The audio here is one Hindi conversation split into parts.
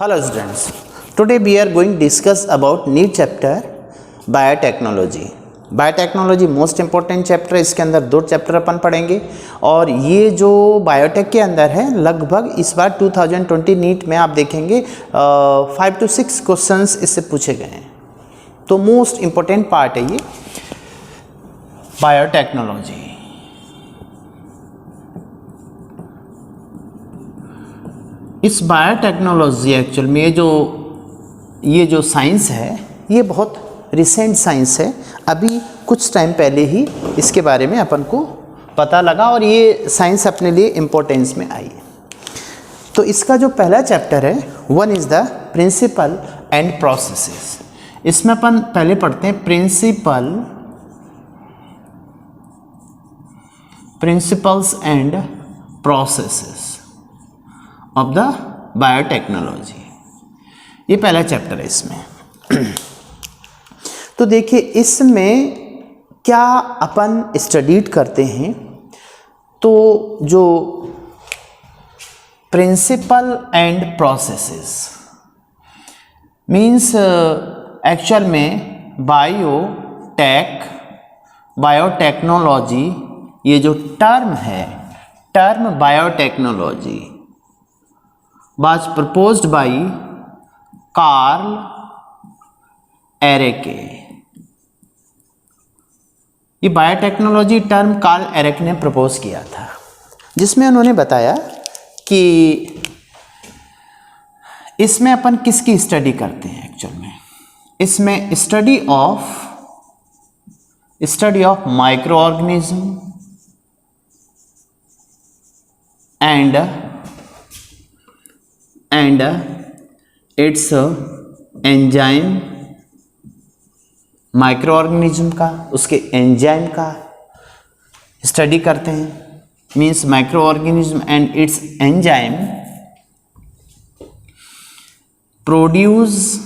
Hello students, today we are going to discuss about new chapter biotechnology. Biotechnology most important chapter है। इसके अंदर दो चैप्टर अपन पढ़ेंगे और ये जो बायोटेक के अंदर है लगभग इस बार 2020 नीट में आप देखेंगे 5 to 6 क्वेश्चंस इससे पूछे गए हैं, तो मोस्ट इम्पोर्टेंट पार्ट है ये बायोटेक्नोलॉजी। इस बायोटेक्नोलॉजी एक्चुअल में ये जो साइंस है ये बहुत रिसेंट साइंस है। अभी कुछ टाइम पहले ही इसके बारे में अपन को पता लगा और ये साइंस अपने लिए इम्पोर्टेंस में आई है। तो इसका जो पहला चैप्टर है one is the principle and processes. इसमें अपन पहले पढ़ते हैं principles and processes of the biotechnology. ये पहला चैप्टर है इसमें। तो देखिए इसमें क्या अपन स्टडीड करते हैं, तो जो principle and processes means actual में बायोटेक्नोलॉजी ये जो टर्म है, term biotechnology was proposed by Karl Ereky. ये बायोटेक्नोलॉजी टर्म कार्ल एरेक ने प्रपोज किया था, जिसमें उन्होंने बताया कि इसमें अपन किसकी स्टडी करते हैं एक्चुअल में। इसमें study of micro organism and it's enzyme, micro organism का उसके एंजाइम का स्टडी करते हैं। Means micro organism and it's enzyme produce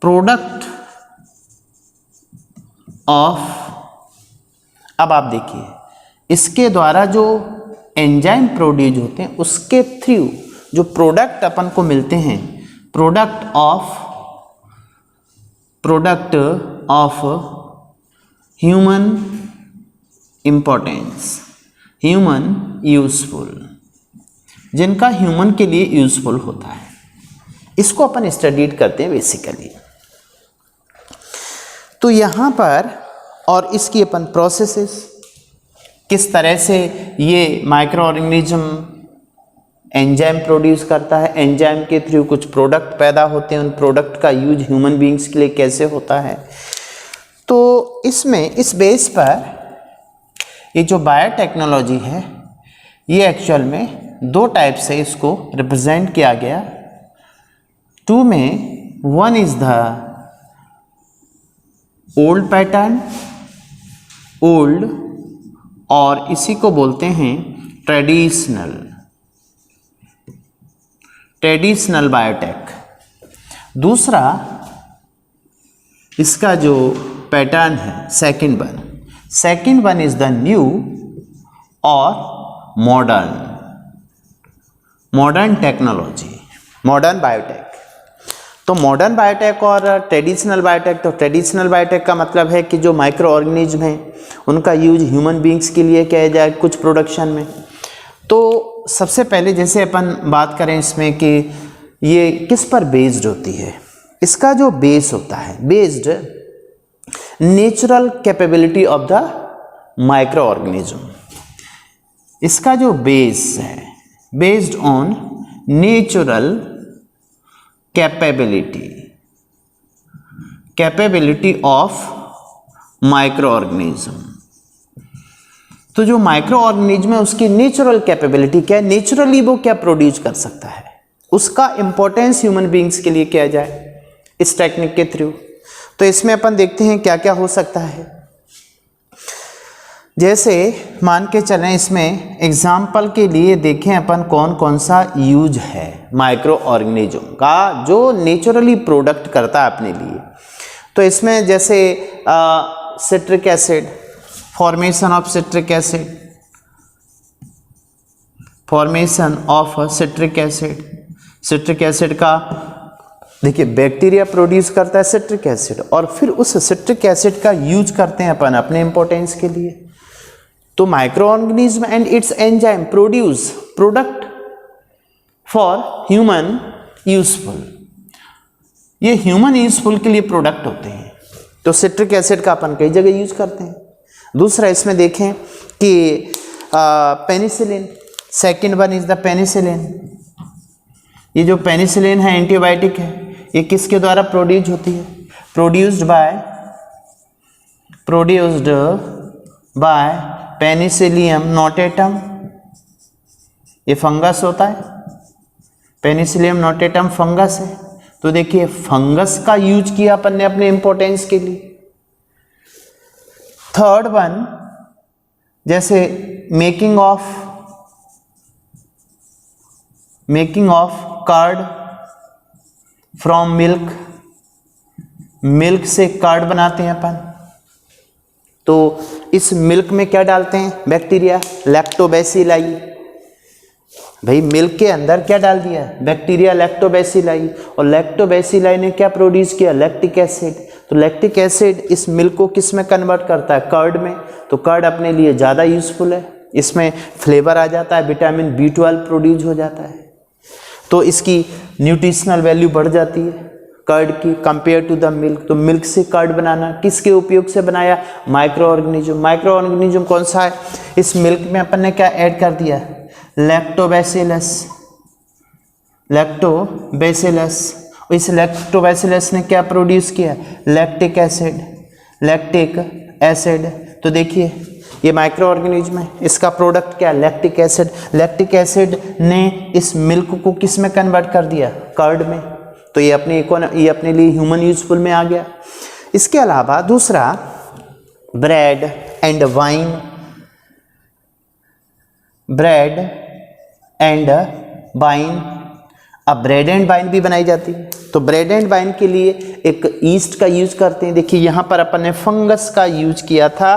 product of. अब आप देखिए इसके द्वारा जो एंजाइम प्रोड्यूस होते हैं उसके थ्रू जो प्रोडक्ट अपन को मिलते हैं, product of human importance, human useful, जिनका ह्यूमन के लिए यूजफुल होता है, इसको अपन स्टडीड करते हैं बेसिकली। तो यहाँ पर और इसकी अपन प्रोसेसेस किस तरह से ये माइक्रो ऑर्गेनिज्म एंजाइम प्रोड्यूस करता है, एंजाइम के थ्रू कुछ प्रोडक्ट पैदा होते हैं, उन प्रोडक्ट का यूज ह्यूमन बीइंग्स के लिए कैसे होता है। तो इसमें इस बेस पर ये जो बायोटेक्नोलॉजी है ये एक्चुअल में दो टाइप से इसको रिप्रेजेंट किया गया। टू में one is the old pattern, old, और इसी को बोलते हैं ट्रेडिशनल बायोटेक। दूसरा इसका जो पैटर्न है second one is the new और मॉडर्न टेक्नोलॉजी, मॉडर्न बायोटेक। तो मॉडर्न बायोटेक और ट्रेडिशनल बायोटेक, तो ट्रेडिशनल बायोटेक का मतलब है कि जो माइक्रो ऑर्गेनिज्म हैं उनका यूज ह्यूमन बीइंग्स के लिए किया जाए कुछ प्रोडक्शन में। तो सबसे पहले जैसे अपन बात करें इसमें कि ये किस पर बेस्ड होती है, इसका जो बेस होता है based natural capability of the micro organism. इसका जो बेस है based on natural capability of micro organism. तो जो माइक्रो ऑर्गेनिज्म है उसकी नेचुरल कैपेबिलिटी क्या है, नेचुरली वो क्या प्रोड्यूस कर सकता है, उसका इंपॉर्टेंस ह्यूमन बीइंग्स के लिए किया जाए इस टेक्निक के थ्रू। तो इसमें अपन देखते हैं क्या क्या हो सकता है। जैसे मान के चलें इसमें एग्जाम्पल के लिए देखें अपन कौन कौन सा यूज है माइक्रो ऑर्गेनिज्म का जो नेचुरली प्रोडक्ट करता है अपने लिए। तो इसमें जैसे citric acid, formation of citric acid, formation of citric acid. Citric acid का देखिए बैक्टीरिया प्रोड्यूस करता है सिट्रिक एसिड, और फिर उस सिट्रिक एसिड का यूज करते हैं अपन अपने इंपॉर्टेंस के लिए। तो micro organism and it's enzyme produce product for human useful. ये ह्यूमन यूजफुल के लिए प्रोडक्ट होते हैं। तो सिट्रिक एसिड का अपन कई जगह यूज करते हैं। दूसरा इसमें देखें कि penicillin, second one is the penicillin. ये जो पेनिसिलिन है एंटीबायोटिक है, ये किसके द्वारा प्रोड्यूस होती है? Produced by Penicillium notatum. ये फंगस होता है, पेनिसिलियम नोटेटम फंगस है। तो देखिए फंगस का यूज किया अपन ने अपने इंपॉर्टेंस के लिए। थर्ड वन जैसे making of curd from milk, milk से कर्ड बनाते हैं अपन। तो इस मिल्क में क्या डालते हैं? Bacteria, lactobacilli. भाई मिल्क के अंदर क्या डाल दिया? बैक्टीरिया लैक्टोबैसिलाई, और लैक्टोबैसिलाई ने क्या प्रोड्यूस किया? Lactic acid. तो लैक्टिक एसिड इस मिल्क को किस में कन्वर्ट करता है? कर्ड में। तो कर्ड अपने लिए ज़्यादा यूजफुल है, इसमें फ्लेवर आ जाता है, विटामिन B12 प्रोड्यूस हो जाता है, तो इसकी न्यूट्रिशनल वैल्यू बढ़ जाती है कर्ड की कंपेयर टू द मिल्क। तो मिल्क से कर्ड बनाना किसके उपयोग से बनाया? Micro organism. माइक्रो ऑर्गेनिज्म कौन सा है? इस मिल्क में अपन ने क्या ऐड कर दिया? लैक्टोबैसिलस। इस लैक्टोबैसिलस ने क्या प्रोड्यूस किया? Lactic acid. तो देखिए ये माइक्रो ऑर्गेनिज्म है, इसका प्रोडक्ट क्या? Lactic acid. लैक्टिक एसिड ने इस मिल्क को किस में कन्वर्ट कर दिया? कर्ड में। तो ये अपने लिए ह्यूमन यूजफुल में आ गया। इसके अलावा दूसरा ब्रेड एंड वाइन अब ब्रेड एंड वाइन भी बनाई जाती है। तो ब्रेड एंड वाइन के लिए एक ईस्ट का यूज करते हैं। देखिए यहां पर अपन ने फंगस का यूज किया था,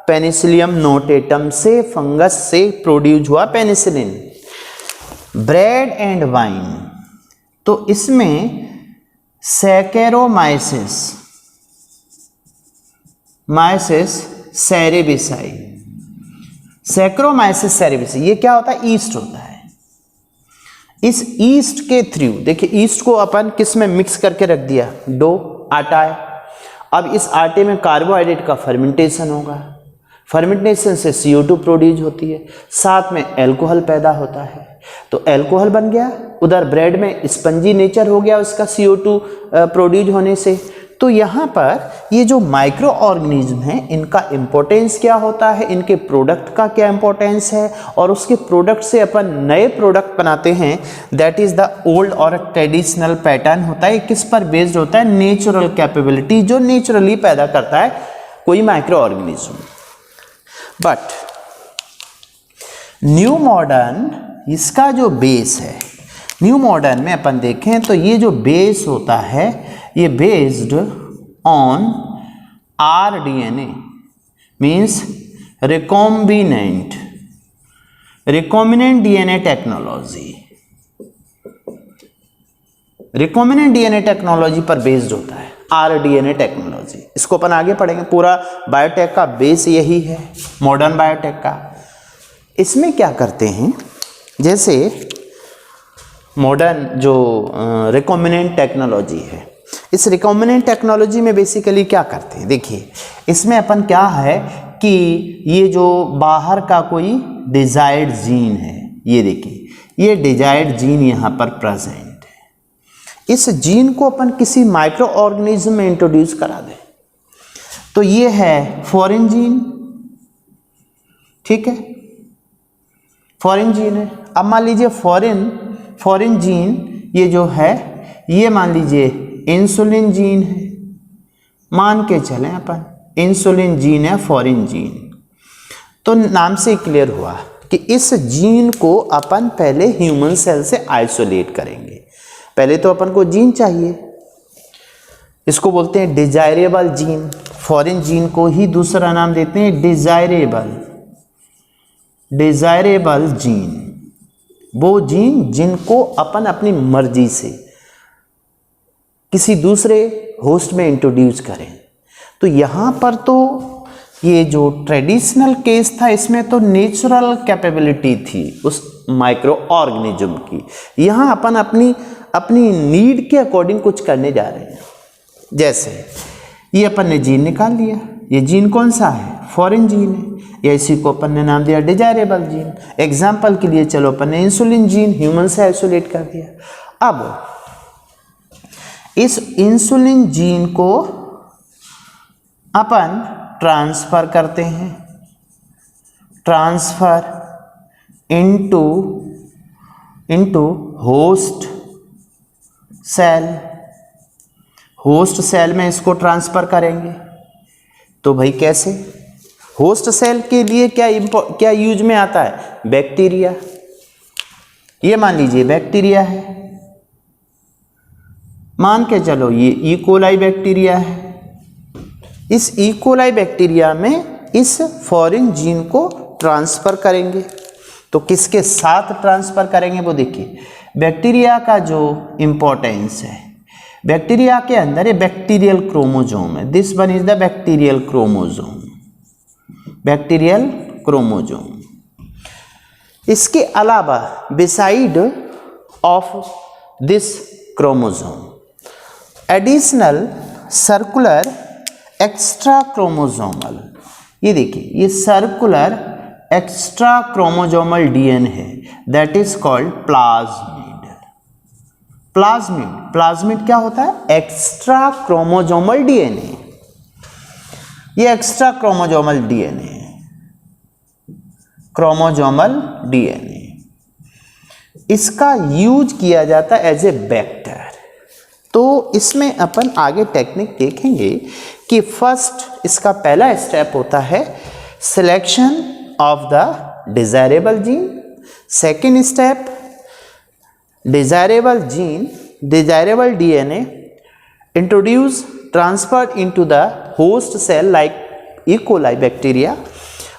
पेनिसिलियम नोटेटम से फंगस से प्रोड्यूस हुआ पेनिसिलिन। ब्रेड एंड वाइन, तो इसमें सैकेरोमाइसिस सेरेबिसाई, सैक्रोमाइसिस सेरेबिसाई, ये क्या होता है? ईस्ट होता है। इस ईस्ट के थ्रू देखिए, ईस्ट को अपन किस में मिक्स करके रख दिया? डो, आटा है। अब इस आटे में कार्बोहाइड्रेट का फर्मेंटेशन होगा, फर्मेंटेशन से CO2 प्रोड्यूस होती है, साथ में अल्कोहल पैदा होता है। तो अल्कोहल बन गया, उधर ब्रेड में स्पंजी नेचर हो गया उसका CO2 प्रोड्यूस होने से। तो यहाँ पर ये जो माइक्रो ऑर्गेनिज्म हैं, इनका इम्पोर्टेंस क्या होता है, इनके प्रोडक्ट का क्या इम्पोर्टेंस है, और उसके प्रोडक्ट से अपन नए प्रोडक्ट बनाते हैं। दैट इज द ओल्ड और ट्रेडिशनल पैटर्न होता है। किस पर बेस्ड होता है? नेचुरल कैपेबिलिटी, जो नेचुरली पैदा करता है कोई micro organism. But new modern, इसका जो बेस है, न्यू मॉडर्न में अपन देखें तो ये जो बेस होता है, ये based on RDNA, means recombinant DNA technology. Recombinant DNA technology पर बेस्ड होता है RDNA टेक्नोलॉजी। इसको अपन आगे पढ़ेंगे। पूरा बायोटेक का बेस यही है, मॉडर्न बायोटेक का। इसमें क्या करते हैं, जैसे मॉडर्न जो रिकॉम्बिनेंट टेक्नोलॉजी है, इस रिकॉम्बिनेंट टेक्नोलॉजी में बेसिकली क्या करते हैं? देखिए इसमें अपन क्या है कि ये जो बाहर का कोई डिजायर्ड जीन है, ये देखिए ये डिजायर्ड जीन यहाँ पर प्रेजेंट है। इस जीन को अपन किसी माइक्रो ऑर्गेनिज्म में इंट्रोड्यूस करा दें, तो ये है फॉरेन जीन, ठीक है, फॉरेन जीन है। अब मान लीजिए फॉरेन जीन ये जो है, ये मान लीजिए इंसुलिन जीन है, मान के चलें अपन इंसुलिन जीन है, फॉरेन जीन। तो नाम से क्लियर हुआ कि इस जीन को अपन पहले ह्यूमन सेल से आइसोलेट करेंगे। पहले तो अपन को जीन चाहिए, इसको बोलते हैं डिजायरेबल जीन। फॉरेन जीन को ही दूसरा नाम देते हैं डिजायरेबल जीन। वो जीन जिनको अपन अपनी मर्जी से किसी दूसरे होस्ट में इंट्रोड्यूस करें। तो यहाँ पर तो ये जो ट्रेडिशनल केस था इसमें तो नेचुरल कैपेबिलिटी थी उस माइक्रो ऑर्गेनिज्म की। यहाँ अपन अपनी नीड के अकॉर्डिंग कुछ करने जा रहे हैं। जैसे ये अपन ने जीन निकाल लिया, ये जीन कौन सा है, फॉरेन जीन है, या इसी को अपन ने नाम दिया डिजायरेबल जीन। एग्जाम्पल के लिए चलो अपन ने इंसुलिन जीन ह्यूमन से आइसोलेट कर दिया। अब इस इंसुलिन जीन को अपन ट्रांसफर करते हैं, transfer into host cell. Host cell में इसको ट्रांसफर करेंगे। तो भाई कैसे, होस्ट सेल के लिए क्या यूज में आता है, बैक्टीरिया। ये मान लीजिए बैक्टीरिया है, मान के चलो ये ई कोलाई बैक्टीरिया है। इस ई कोलाई बैक्टीरिया में इस फॉरेन जीन को ट्रांसफर करेंगे। तो किसके साथ ट्रांसफर करेंगे वो देखिए, बैक्टीरिया का जो इंपॉर्टेंस है, बैक्टीरिया के अंदर ये बैक्टीरियल क्रोमोजोम है। This one is the bacterial chromosome, bacterial chromosome. इसके अलावा beside of this chromosome additional circular extra chromosomal, ये देखिए ये सर्कुलर एक्स्ट्रा क्रोमोजोमल डीएनए है, that is called plasmid. Plasmid, plasmid क्या होता है, एक्स्ट्रा क्रोमोजोमल डीएनए। ये एक्स्ट्रा क्रोमोजोमल डीएनए है, क्रोमोजोमल डीएनए। इसका यूज किया जाता है एज ए वेक्टर। तो इसमें अपन आगे टेक्निक देखेंगे कि फर्स्ट इसका पहला स्टेप होता है selection of the desirable gene. Second step desirable gene, desirable DNA introduce transferred into the host cell like E coli bacteria.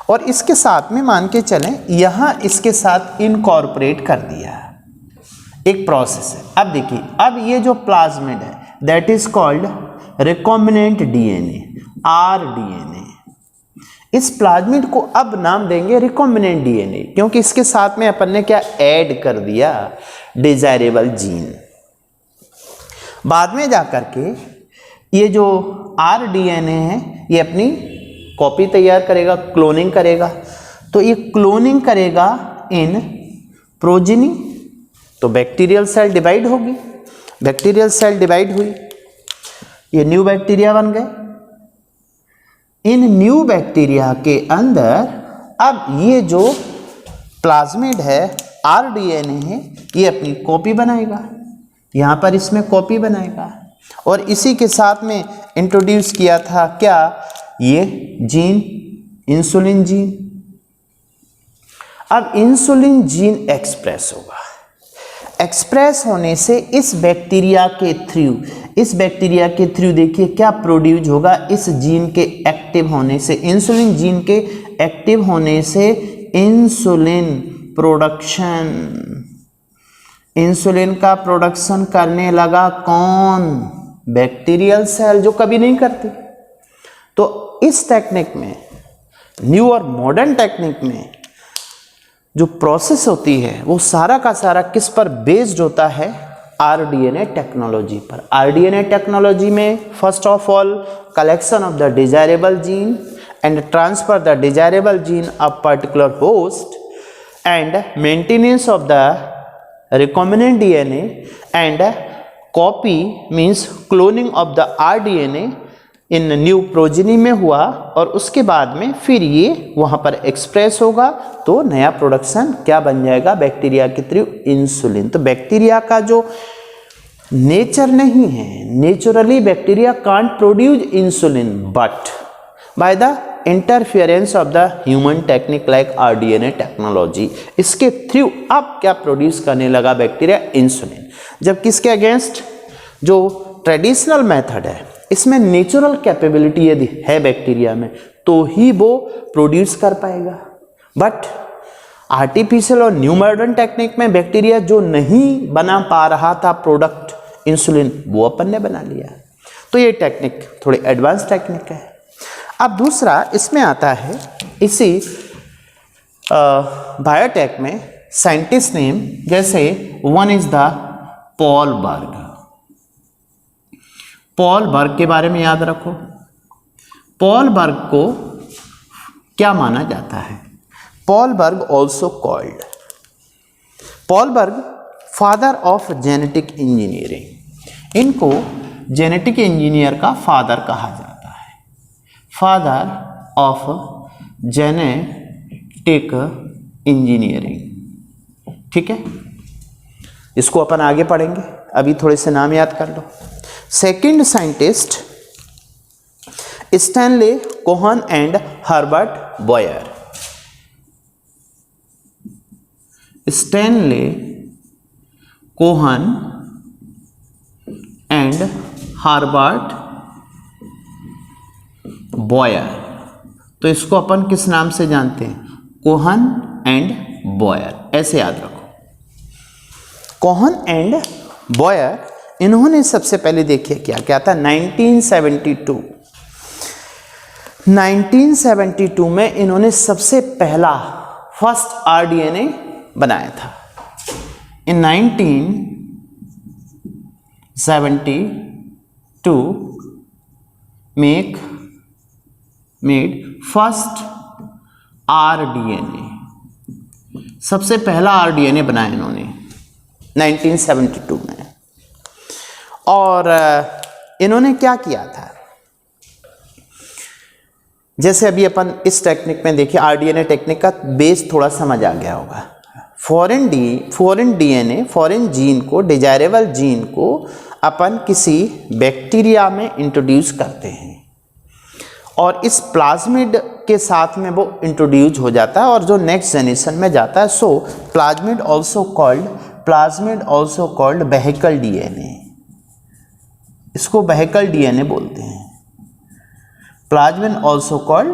और इसके साथ में मान के चलें यहाँ इसके साथ इनकॉर्पोरेट कर दिया, एक प्रोसेस है। अब देखिए, अब ये जो प्लाज्मिड है that is called recombinant DNA, rDNA. इस प्लाज्मिड को अब नाम देंगे रिकॉम्बिनेंट डीएनए, क्योंकि इसके साथ में अपन ने क्या ऐड कर दिया, डिजायरेबल जीन। बाद में जाकर के ये जो आरडीएनए है ये अपनी कॉपी तैयार करेगा, क्लोनिंग करेगा। तो ये क्लोनिंग करेगा इन प्रोजेनी। तो बैक्टीरियल सेल डिवाइड होगी, बैक्टीरियल सेल डिवाइड हुई, ये न्यू बैक्टीरिया बन गए। इन न्यू बैक्टीरिया के अंदर अब ये जो प्लाज्मिड है, आरडीएनए है, ये अपनी कॉपी बनाएगा, यहाँ पर इसमें कॉपी बनाएगा। और इसी के साथ में इंट्रोड्यूस किया था क्या, ये जीन, इंसुलिन जीन। अब इंसुलिन जीन एक्सप्रेस होगा, एक्सप्रेस होने से इस बैक्टीरिया के थ्रू देखिए क्या प्रोड्यूस होगा, इस जीन के एक्टिव होने से, इंसुलिन जीन के एक्टिव होने से इंसुलिन प्रोडक्शन, इंसुलिन का प्रोडक्शन करने लगा कौन, बैक्टीरियल सेल, जो कभी नहीं करती। तो इस टेक्निक में, न्यू और मॉडर्न टेक्निक में जो प्रोसेस होती है वो सारा का सारा किस पर बेस्ड होता है, आरडीएनए टेक्नोलॉजी पर। आरडीएनए टेक्नोलॉजी में first of all collection of the desirable gene and transfer the desirable gene of particular host and maintenance of the recombinant DNA and copy means cloning of the rDNA in new progeny में हुआ। और उसके बाद में फिर ये वहाँ पर एक्सप्रेस होगा तो नया प्रोडक्शन क्या बन जाएगा, बैक्टीरिया के थ्रू इंसुलिन। तो बैक्टीरिया का जो नेचर नहीं है, naturally bacteria can't produce insulin but by the interference of the human technique like rDNA technology, इसके थ्रू अब क्या प्रोड्यूस करने लगा बैक्टीरिया, इंसुलिन। जब किसके अगेंस्ट, जो ट्रेडिशनल मेथड है इसमें नेचुरल कैपेबिलिटी यदि है बैक्टीरिया में तो ही वो प्रोड्यूस कर पाएगा। बट आर्टिफिशियल और न्यू मॉडर्न टेक्निक में बैक्टीरिया जो नहीं बना पा रहा था प्रोडक्ट इंसुलिन, वो अपन ने बना लिया। तो ये टेक्निक थोड़ी एडवांस टेक्निक है। अब दूसरा इसमें आता है, इसी बायोटेक में साइंटिस्ट नेम, जैसे one is the Paul Berg. Paul Berg के बारे में याद रखो। पॉल बर्ग को क्या माना जाता है? Paul Berg also called, Paul Berg father of genetic engineering. इनको जेनेटिक इंजीनियर का फादर कहा जाता है, फादर ऑफ जेनेटिक इंजीनियरिंग। ठीक है, इसको अपन आगे पढ़ेंगे, अभी थोड़े से नाम याद कर लो। Second scientist Stanley Cohen and Herbert Boyer. Stanley Cohen and Herbert Boyer. तो इसको अपन किस नाम से जानते हैं? कोहन एंड बॉयर, ऐसे याद रखो। कोहन एंड बॉयर, इन्होंने सबसे पहले देखिए क्या था, 1972 में इन्होंने सबसे पहला फर्स्ट आरडीएनए बनाया था। इन 1972 मेड फर्स्ट आरडीएनए, सबसे पहला आरडीएनए बनाया इन्होंने 1972 में। और इन्होंने क्या किया था, जैसे अभी अपन इस टेक्निक में देखिए, आरडीएनए टेक्निक का बेस थोड़ा समझ आ गया होगा। फॉरेन डीएनए, फॉरेन जीन को, डिजायरेबल जीन को अपन किसी बैक्टीरिया में इंट्रोड्यूस करते हैं और इस प्लाज्मिड के साथ में वो इंट्रोड्यूस हो जाता है और जो नेक्स्ट जनरेशन में जाता है। So plasmid also called vehicle DNA, इसको वेहिकल डीएनए बोलते हैं। Plasmid also called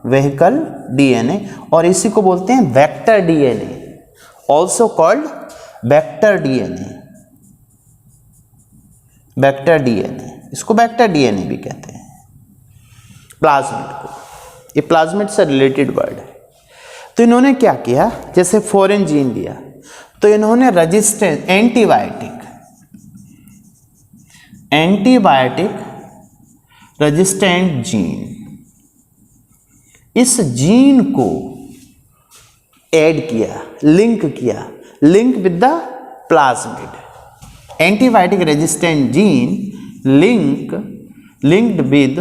vehicle DNA, और इसी को बोलते हैं vector DNA, also called vector DNA, इसको वेक्टर डीएनए भी कहते हैं। प्लाज्मिड को, ये प्लाज्मिड से रिलेटेड वर्ड है। तो इन्होंने क्या किया, जैसे फॉरेन जीन लिया तो इन्होंने रेजिस्टेंस एंटीबायोटिक रेजिस्टेंट जीन, इस जीन को ऐड किया, link with the plasmid. Antibiotic resistant gene linked with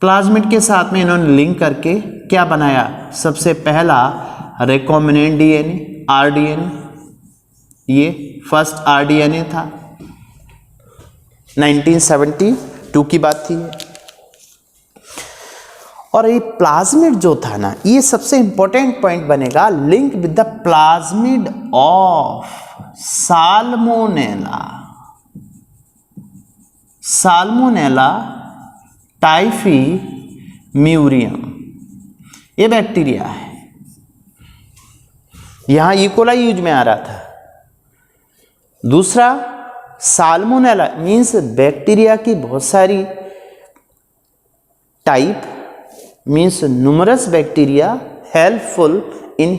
plasmid के साथ में इन्होंने लिंक करके क्या बनाया, सबसे पहला रिकॉम्बिनेंट डीएनए, आरडीएनए। ये फर्स्ट आरडीएनए था, 1972 की बात थी। और ये प्लाज्मिड जो था ना, ये सबसे इंपॉर्टेंट पॉइंट बनेगा, link with the plasmid of Salmonella typhimurium, ये बैक्टीरिया है। यहां इकोलाई यूज में आ रहा था। दूसरा साल्मोनेला मीन्स बैक्टीरिया की बहुत सारी type, means numerous bacteria helpful in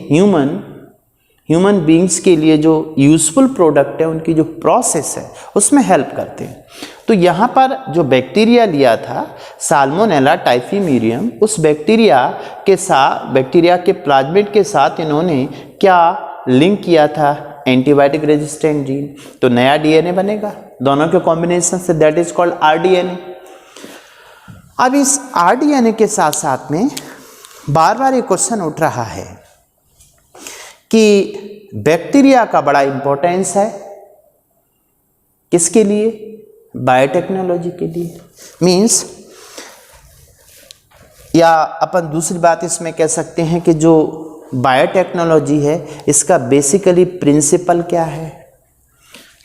human beings के लिए जो यूजफुल प्रोडक्ट है, उनकी जो प्रोसेस है उसमें हेल्प करते हैं। तो यहाँ पर जो बैक्टीरिया लिया था साल्मोनेला टाइफीम्यूरियम, उस बैक्टीरिया के प्लाज्मिड के साथ इन्होंने क्या लिंक किया था, एंटीबायोटिक रेजिस्टेंट जीन। तो नया डीएनए बनेगा दोनों के कॉम्बिनेशन से, दैट इज कॉल्ड आरडीएनए। अब इस आरडीएनए के साथ साथ में बार बार ये क्वेश्चन उठ रहा है कि बैक्टीरिया का बड़ा इंपॉर्टेंस है किसके लिए, बायोटेक्नोलॉजी के लिए। मीन्स, या अपन दूसरी बात इसमें कह सकते हैं कि जो बायोटेक्नोलॉजी है इसका बेसिकली प्रिंसिपल क्या है,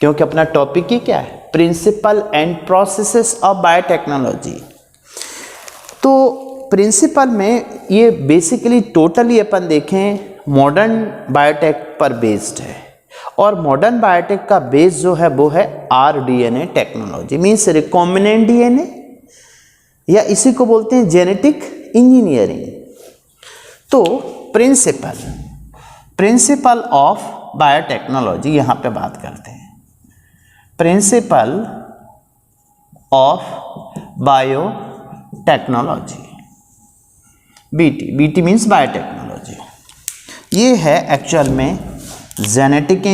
क्योंकि अपना टॉपिक ही क्या है, principle and processes of biotechnology. तो प्रिंसिपल में ये बेसिकली टोटली अपन देखें मॉडर्न बायोटेक पर बेस्ड है, और मॉडर्न बायोटेक का बेस जो है वो है rDNA technology, means recombinant DNA, या इसी को बोलते हैं जेनेटिक इंजीनियरिंग। तो प्रिंसिपल ऑफ बायोटेक्नोलॉजी यहाँ पे बात करते हैं। Principle of biotechnology, BT means biotechnology, ये है एक्चुअल में जेनेटिक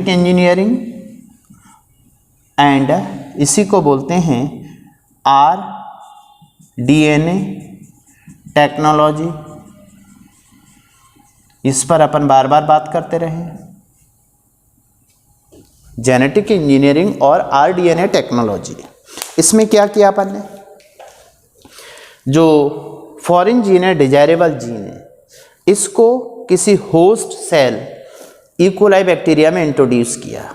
इंजीनियरिंग, एंड इसी को बोलते हैं आरडीएनए टेक्नोलॉजी। इस पर अपन बार बार बात करते रहे, जेनेटिक इंजीनियरिंग और आरडीएनए टेक्नोलॉजी। इसमें क्या किया अपन ने, जो फॉरेन जीन है, डिजायरेबल जीन है, इसको किसी होस्ट सेल इकोलाई बैक्टीरिया में इंट्रोड्यूस किया,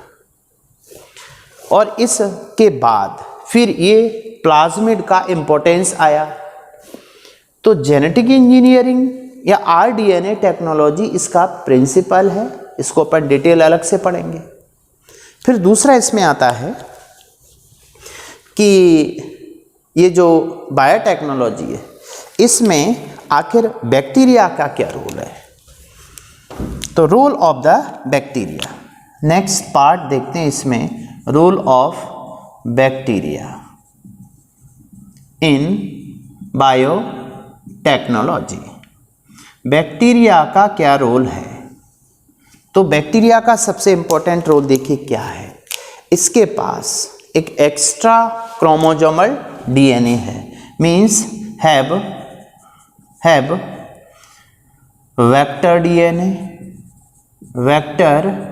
और इसके बाद फिर ये प्लाज्मिड का इंपॉर्टेंस आया। तो जेनेटिक इंजीनियरिंग या आरडीएनए टेक्नोलॉजी इसका प्रिंसिपल है, इसको अपन डिटेल अलग से पढ़ेंगे। फिर दूसरा इसमें आता है कि ये जो बायोटेक्नोलॉजी है, इसमें आखिर बैक्टीरिया का क्या रोल है। तो role of the bacteria, next part देखते हैं इसमें, role of bacteria in biotechnology. Bacteria का क्या रोल है। तो बैक्टीरिया का सबसे इंपॉर्टेंट रोल देखिए क्या है, इसके पास एक एक्स्ट्रा क्रोमोसोमल डीएनए है, मींस हैव वेक्टर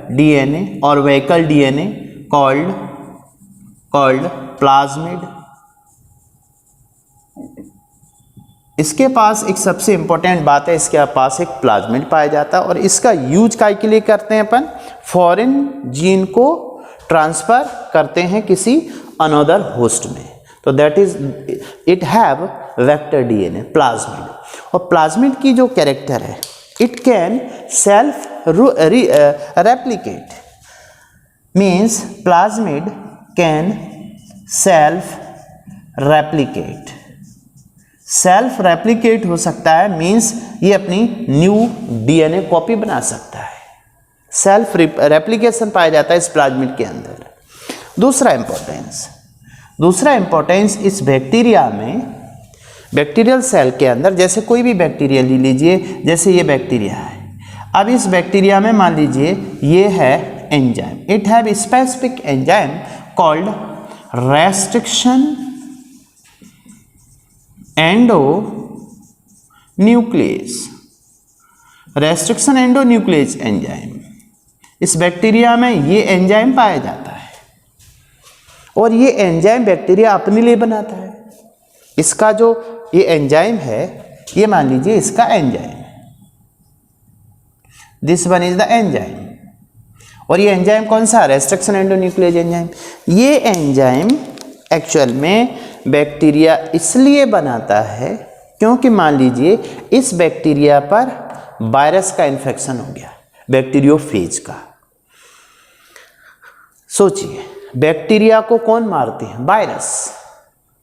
डीएनए और वेहिकल डीएनए कॉल्ड प्लाज्मिड। इसके पास एक सबसे इंपॉर्टेंट बात है, इसके पास एक प्लाज्मिड पाया जाता है, और इसका यूज काय के लिए करते हैं अपन, फॉरेन जीन को ट्रांसफर करते हैं किसी अनदर होस्ट में। तो that is it have vector DNA plasmid. और प्लाज्मिड की जो कैरेक्टर है, it can self replicate, means plasmid can self replicate हो सकता है, मीन्स ये अपनी न्यू डीएनए कॉपी बना सकता है। सेल्फ रेप्लिकेशन पाया जाता है इस प्लाज्मिड के अंदर। दूसरा इंपॉर्टेंस इस बैक्टीरिया में, बैक्टीरियल सेल के अंदर, जैसे कोई भी बैक्टीरिया ले लीजिए, जैसे ये बैक्टीरिया है, अब इस बैक्टीरिया में मान लीजिए ये है enzyme, it have specific enzyme called restriction endonuclease enzyme. इस बैक्टीरिया में ये एंजाइम पाया जाता है, और ये एंजाइम बैक्टीरिया अपने लिए बनाता है। इसका जो ये एंजाइम है, ये मान लीजिए इसका enzyme, this one is the enzyme, और ये एंजाइम कौन सा, रेस्ट्रिक्शन एंडोन्यूक्लियस एंजाइम। ये एंजाइम एक्चुअल में बैक्टीरिया इसलिए बनाता है क्योंकि मान लीजिए इस बैक्टीरिया पर वायरस का इन्फेक्शन हो गया, बैक्टीरियोफेज का। सोचिए, बैक्टीरिया को कौन मारते हैं,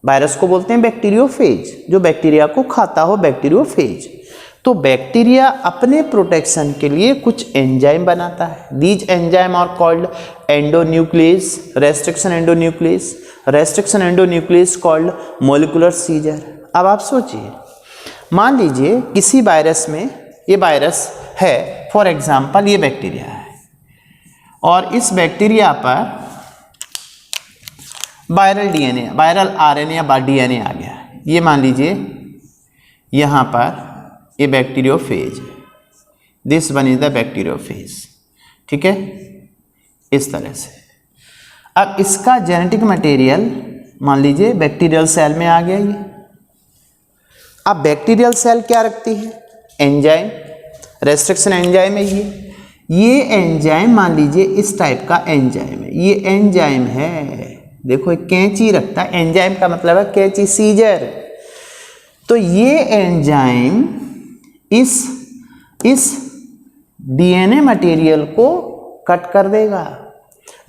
वायरस को बोलते हैं बैक्टीरियोफेज, जो बैक्टीरिया को खाता हो बैक्टीरियोफेज। तो बैक्टीरिया अपने प्रोटेक्शन के लिए कुछ एंजाइम बनाता है, these enzyme are called endonuclease, restriction endonuclease called molecular scissor. अब आप सोचिए, मान लीजिए किसी वायरस में, ये वायरस है, फॉर एग्जांपल ये बैक्टीरिया है, और इस बैक्टीरिया पर वायरल आरएनए या डीएनए आ गया, ये मान लीजिए यहाँ पर ये बैक्टीरियोफेज है, this one is the bacteriophage, ठीक है, इस तरह से। अब इसका जेनेटिक मटेरियल मान लीजिए बैक्टीरियल सेल में आ गया ये। अब बैक्टीरियल सेल क्या रखती है, एंजाइम, रेस्ट्रिक्शन एंजाइम है ये एंजाइम मान लीजिए इस टाइप का एंजाइम है, ये एंजाइम है, देखो कैंची रखता है, एंजाइम का मतलब है कैंची, सीजर। तो ये एंजाइम इस डीएनए मटेरियल को कट कर देगा।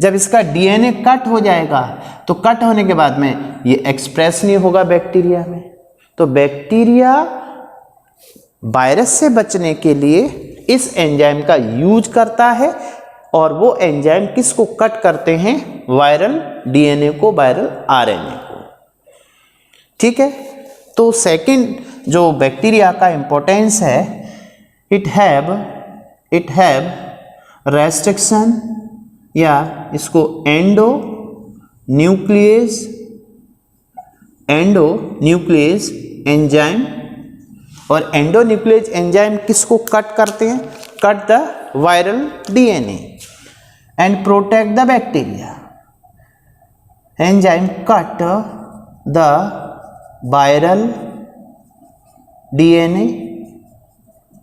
जब इसका डीएनए कट हो जाएगा तो कट होने के बाद में ये एक्सप्रेस नहीं होगा बैक्टीरिया में। तो बैक्टीरिया वायरस से बचने के लिए इस एंजाइम का यूज करता है, और वो एंजाइम किसको कट करते हैं? वायरल डीएनए को, वायरल आरएनए को। ठीक है। तो सेकंड जो बैक्टीरिया का इंपॉर्टेंस है, इट हैव रेस्ट्रिक्शन, या इसको एंडो न्यूक्लियस एंजाइम। और एंडोन्यूक्लियस एंजाइम किसको कट करते हैं? Cut the viral DNA and protect the bacteria. Enzyme cut the viral DNA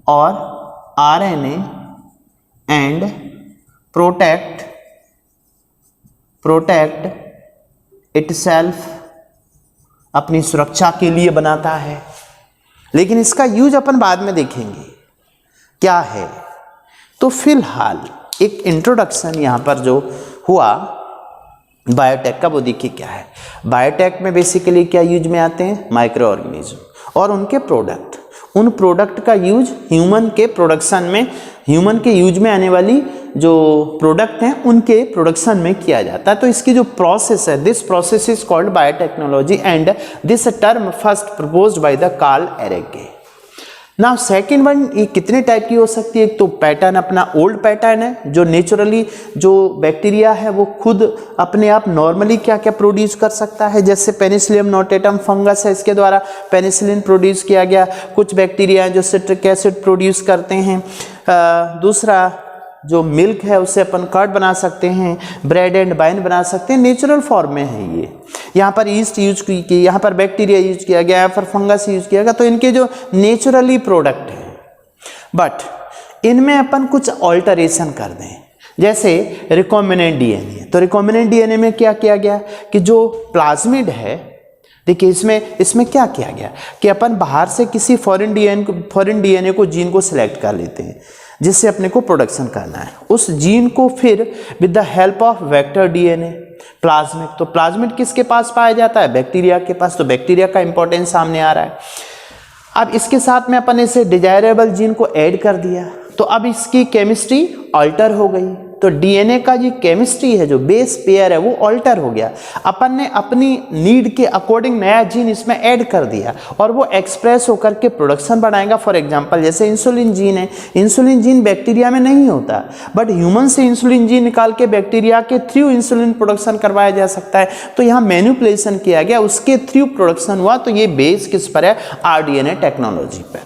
और आरएनए एंड प्रोटेक्ट इटसेल्फ, अपनी सुरक्षा के लिए बनाता है। लेकिन इसका यूज अपन बाद में देखेंगे क्या है। तो फिलहाल एक इंट्रोडक्शन यहाँ पर जो हुआ बायोटेक का, वो देखिए क्या है। बायोटेक में बेसिकली क्या यूज में आते हैं? माइक्रो ऑर्गेनिज्म और उनके प्रोडक्ट। उन प्रोडक्ट का यूज ह्यूमन के प्रोडक्शन में, ह्यूमन के यूज में आने वाली जो प्रोडक्ट हैं उनके प्रोडक्शन में किया जाता है। तो इसकी जो प्रोसेस है, this process is called biotechnology and this term first proposed by the Karl Ereky. Now second one, ये कितने टाइप की हो सकती है? एक तो पैटर्न अपना ओल्ड पैटर्न है, जो नेचुरली जो बैक्टीरिया है वो खुद अपने आप नॉर्मली क्या क्या प्रोड्यूस कर सकता है। जैसे पेनिसिलियम नोटेटम फंगस है, इसके द्वारा पेनिसिलिन प्रोड्यूस किया गया। कुछ बैक्टीरिया हैं जो सिट्रिक एसिड प्रोड्यूस करते हैं। दूसरा जो मिल्क है उससे अपन कर्ड बना सकते हैं, ब्रेड एंड वाइन बना सकते हैं, नेचुरल फॉर्म में है ये। यहाँ पर ईस्ट यूज की, यहाँ पर बैक्टीरिया यूज किया गया, यहाँ पर फंगस यूज किया गया। तो इनके जो नेचुरली प्रोडक्ट हैं, बट इनमें अपन कुछ ऑल्टरेशन कर दें। जैसे रिकॉम्बिनेंट डीएनए, तो रिकॉम्बिनेंट डीएनए में क्या किया गया कि जो प्लाज्मिड है, देखिए इसमें क्या किया गया कि अपन बाहर से किसी फॉरेन डीएनए को, जीन को सिलेक्ट कर लेते हैं जिससे अपने को प्रोडक्शन करना है। उस जीन को फिर with the help of vector DNA, plasmid, तो प्लाज्मिड किसके पास पाया जाता है? बैक्टीरिया के पास। तो बैक्टीरिया का इंपॉर्टेंस सामने आ रहा है। अब इसके साथ में अपन इसे डिजायरेबल जीन को ऐड कर दिया, तो अब इसकी केमिस्ट्री अल्टर हो गई। तो डीएनए का जो केमिस्ट्री है, जो बेस पेयर है, वो अल्टर हो गया। अपन ने अपनी नीड के अकॉर्डिंग नया जीन इसमें ऐड कर दिया और वो एक्सप्रेस होकर के प्रोडक्शन बढ़ाएगा। फॉर एग्जांपल जैसे इंसुलिन जीन है, इंसुलिन जीन बैक्टीरिया में नहीं होता, बट ह्यूमन से इंसुलिन जीन निकाल के बैक्टीरिया के थ्रू इंसुलिन प्रोडक्शन करवाया जा सकता है। तो यहाँ मैनिपुलेशन किया गया, उसके थ्रू प्रोडक्शन हुआ। तो ये बेस किस पर है? आरडीएनए टेक्नोलॉजी पर।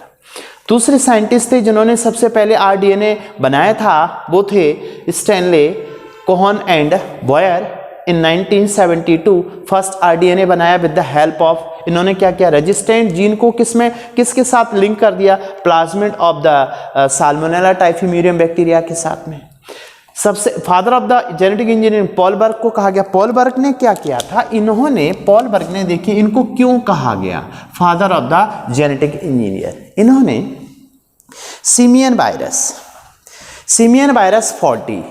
दूसरे साइंटिस्ट थे जिन्होंने सबसे पहले आरडीएनए बनाया था, वो थे Stanley Cohen and Boyer. In 1972 first rDNA बनाया विद द हेल्प ऑफ, इन्होंने क्या किया? रेजिस्टेंट जीन को किसके साथ लिंक कर दिया? Plasmid of the Salmonella typhimurium bacteria के साथ में। सबसे father of the genetic engineering Paul Berg को कहा गया। पॉल बर्ग ने क्या किया था? पॉल बर्ग ने, देखिए इनको क्यों कहा गया father of the genetic engineer? इन्होंने सिमियन वायरस 40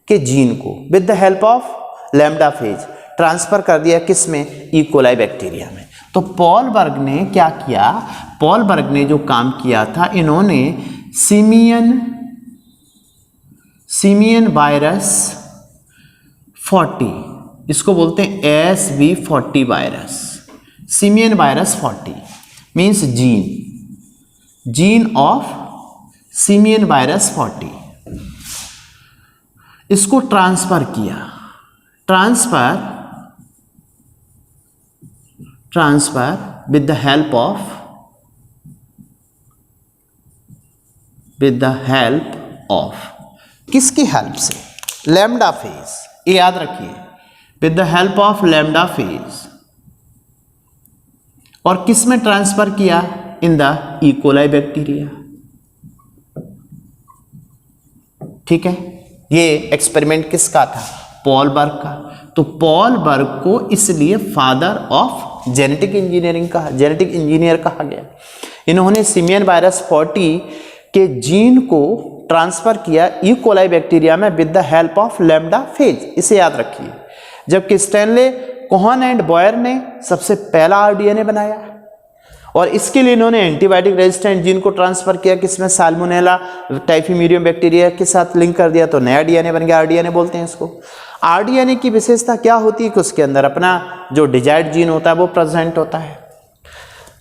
के जीन को with the help of lambda phase transfer कर दिया किसमें? ई कोलाई बैक्टीरिया में। तो पॉल बर्ग ने क्या किया? पॉल बर्ग ने जो काम किया था, इन्होंने सिमियन वायरस 40, इसको बोलते हैं SV40 virus. Simian virus 40 means gene of simian virus 40, इसको ट्रांसफर किया। Transfer with the help of किसकी हेल्प से? Lambda phase. ये याद रखिए, with the help of lambda phase. और किस में ट्रांसफर किया? In the E coli bacteria. ठीक है, ये एक्सपेरिमेंट किसका था? पॉल बर्ग का। तो पॉल बर्ग को इसलिए फादर ऑफ जेनेटिक इंजीनियरिंग कहा, जेनेटिक इंजीनियर कहा गया। इन्होंने सिमियन वायरस 40 के जीन को ट्रांसफर किया ई कोलाई बैक्टीरिया में with the help of lambda phase, इसे याद रखिए। जबकि स्टैनले कोहन एंड बॉयर ने सबसे पहला आरडीएनए बनाया और इसके लिए इन्होंने एंटीबायोटिक रेजिस्टेंट जीन को ट्रांसफर किया, किसमें? साल्मोनेला टाइफीम्यूरियम बैक्टीरिया के साथ लिंक कर दिया, तो नया डीएनए बन गया, आरडीएनए बोलते हैं इसको। आरडीएनए की विशेषता क्या होती है कि उसके अंदर अपना जो डिजायर्ड जीन होता है वो प्रेजेंट होता है।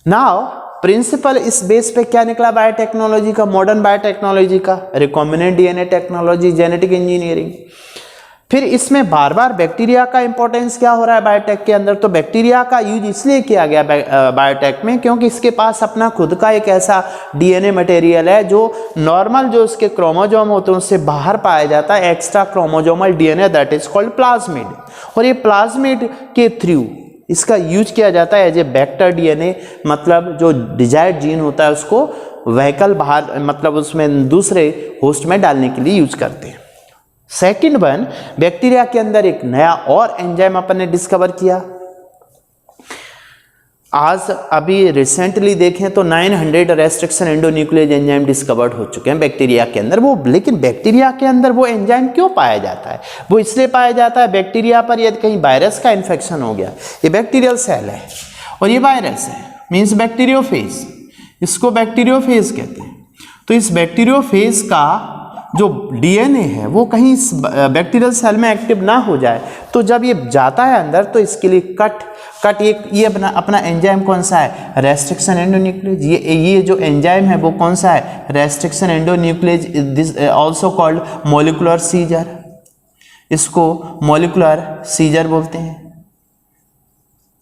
नाउ प्रिंसिपल इस बेस पे क्या निकला बायोटेक्नोलॉजी का, मॉडर्न बायोटेक्नोलॉजी का? Recombinant DNA technology, genetic engineering. फिर इसमें बार बार बैक्टीरिया का इंपॉर्टेंस क्या हो रहा है बायोटेक के अंदर? तो बैक्टीरिया का यूज इसलिए किया गया बायोटेक में क्योंकि इसके पास अपना खुद का एक ऐसा डीएनए मटेरियल है जो नॉर्मल जो उसके क्रोमोजोम होते हैं उससे बाहर पाया जाता है, extra chromosomal DNA, that is called plasmid. और ये प्लाज्मिड के थ्रू इसका यूज किया जाता है एज ए वेक्टर डीएनए, मतलब जो डिजायर्ड जीन होता है उसको व्हीकल बाहर, मतलब उसमें दूसरे होस्ट में डालने के लिए यूज करते हैं। सेकेंड वन, बैक्टीरिया के अंदर एक नया और एंजाइम अपन ने डिस्कवर किया। आज अभी रिसेंटली देखें तो 900 रेस्ट्रिक्शन एंडोन्यूक्लियस एंजाइम डिस्कवर्ड हो चुके हैं बैक्टीरिया के अंदर। वो लेकिन बैक्टीरिया के अंदर वो एंजाइम क्यों पाया जाता है? वो इसलिए पाया जाता है बैक्टीरिया पर यदि कहीं वायरस का इन्फेक्शन हो गया, ये बैक्टीरियल सेल है और ये वायरस है, मीन्स बैक्टीरियोफेज, इसको बैक्टीरियोफेज कहते हैं। तो इस बैक्टीरियोफेज का जो डीएनए है वो कहीं इस बैक्टीरियल सेल में एक्टिव ना हो जाए, तो जब ये जाता है अंदर तो इसके लिए कट ये अपना एंजाइम कौन सा है? Restriction endonuclease. ये जो एंजाइम है वो कौन सा है? Restriction endonuclease, this also called molecular scissor. इसको मॉलिक्यूलर सीजर बोलते हैं,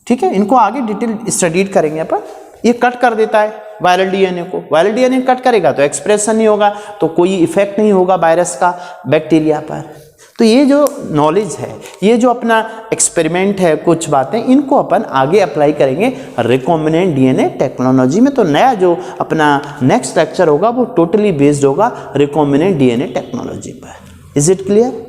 ठीक है। इनको आगे डिटेल स्टडी करेंगे अपन। ये कट कर देता है वायरल डीएनए को, वायरल डीएनए कट करेगा तो एक्सप्रेशन नहीं होगा, तो कोई इफेक्ट नहीं होगा वायरस का बैक्टीरिया पर। तो ये जो नॉलेज है, ये जो अपना एक्सपेरिमेंट है, कुछ बातें इनको अपन आगे अप्लाई करेंगे रिकॉम्बिनेंट डीएनए टेक्नोलॉजी में। तो नया जो अपना नेक्स्ट लेक्चर होगा वो टोटली बेस्ड होगा रिकॉम्बिनेंट डीएनए टेक्नोलॉजी पर। Is it clear?